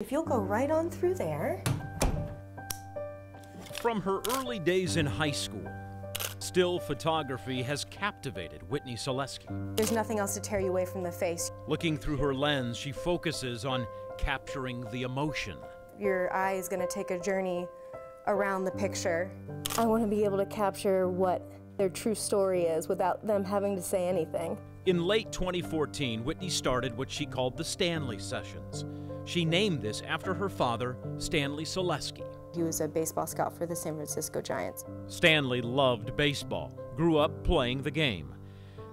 If you'll go right on through there. From her early days in high school, still photography has captivated Whitney Seleski. There's nothing else to tear you away from the face. Looking through her lens, she focuses on capturing the emotion. Your eye is going to take a journey around the picture. I want to be able to capture what their true story is without them having to say anything. In late 2014, Whitney started what she called the Stanley Sessions. She named this after her father, Stanley Sessions. He was a baseball scout for the San Francisco Giants. Stanley loved baseball, grew up playing the game.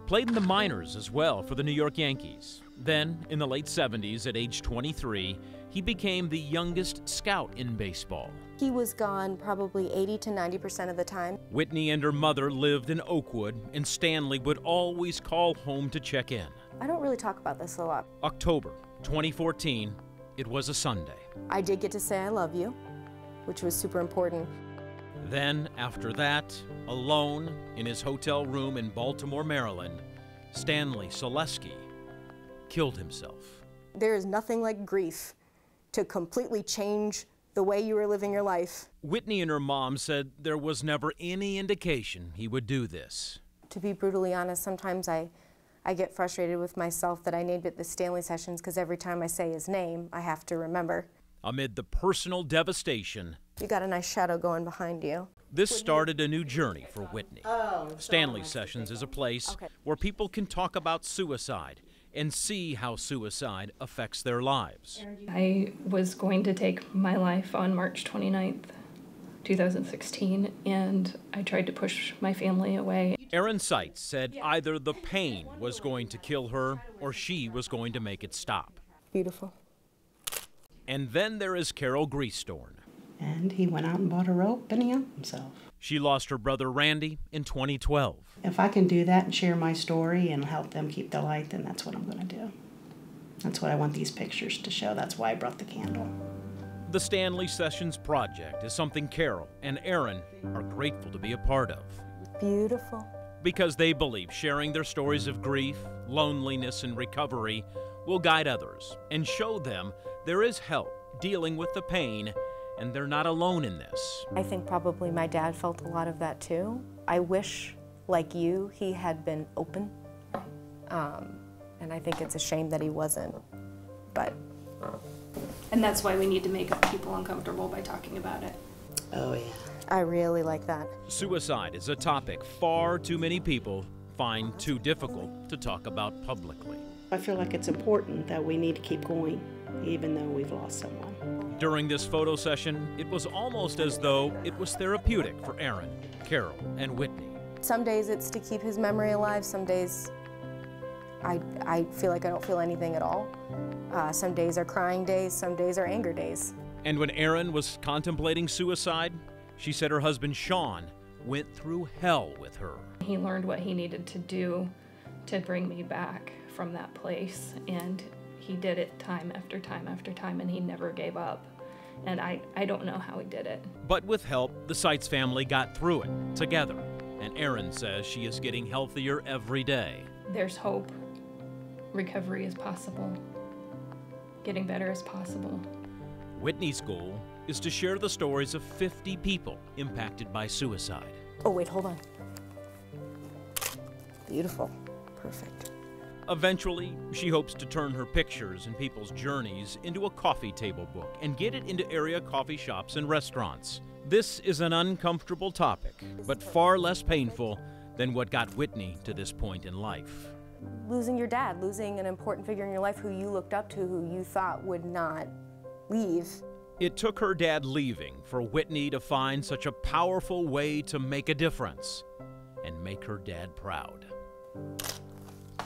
Played in the minors as well for the New York Yankees. Then, in the late 70s, at age 23, he became the youngest scout in baseball. He was gone probably 80 to 90% of the time. Whitney and her mother lived in Oakwood, and Stanley would always call home to check in. I don't really talk about this a lot. October 2014, it was a Sunday. I did get to say I love you, which was super important. Then, after that, alone in his hotel room in Baltimore, Maryland, Stanley Sessions killed himself. There is nothing like grief to completely change the way you were living your life. Whitney and her mom said there was never any indication he would do this. To be brutally honest, sometimes I get frustrated with myself that I named it the Stanley Sessions because every time I say his name, I have to remember. Amid the personal devastation, you got a nice shadow going behind you. This started a new journey for Whitney. Stanley Sessions is a place where people can talk about suicide and see how suicide affects their lives. I was going to take my life on March 29th, 2016, and I tried to push my family away. Erin Seitz said either the pain was going to kill her or she was going to make it stop. Beautiful. And then there is Carol Greastorn. And he went out and bought a rope and he hung himself. She lost her brother Randy in 2012. If I can do that and share my story and help them keep the light, then that's what I'm going to do. That's what I want these pictures to show. That's why I brought the candle. The Stanley Sessions Project is something Carol and Erin are grateful to be a part of. Beautiful. Because they believe sharing their stories of grief, loneliness, and recovery will guide others and show them there is help dealing with the pain and they're not alone in this. I think probably my dad felt a lot of that too. I wish, like you, he had been open. And I think it's a shame that he wasn't, but. And that's why we need to make people uncomfortable by talking about it. Oh, yeah. I really like that. Suicide is a topic far too many people find too difficult to talk about publicly. I feel like it's important that we need to keep going, even though we've lost someone. During this photo session, it was almost as though it was therapeutic for Erin, Carol, and Whitney. Some days it's to keep his memory alive. Some days I feel like I don't feel anything at all. Some days are crying days. Some days are anger days. And when Erin was contemplating suicide, she said her husband, Sean, went through hell with her. He learned what he needed to do to bring me back from that place, and he did it time after time after time, and he never gave up. And I don't know how he did it. But with help, the Seitz family got through it together. And Erin says she is getting healthier every day. There's hope. Recovery is possible. Getting better is possible. Whitney's goal is to share the stories of 50 people impacted by suicide. Oh, wait, hold on. Beautiful. Perfect. Eventually, she hopes to turn her pictures and people's journeys into a coffee table book and get it into area coffee shops and restaurants. This is an uncomfortable topic, but far less painful than what got Whitney to this point in life. Losing your dad, losing an important figure in your life who you looked up to, who you thought would not leave. It took her dad leaving for Whitney to find such a powerful way to make a difference and make her dad proud.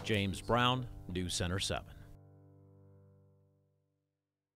James Brown, News Center 7.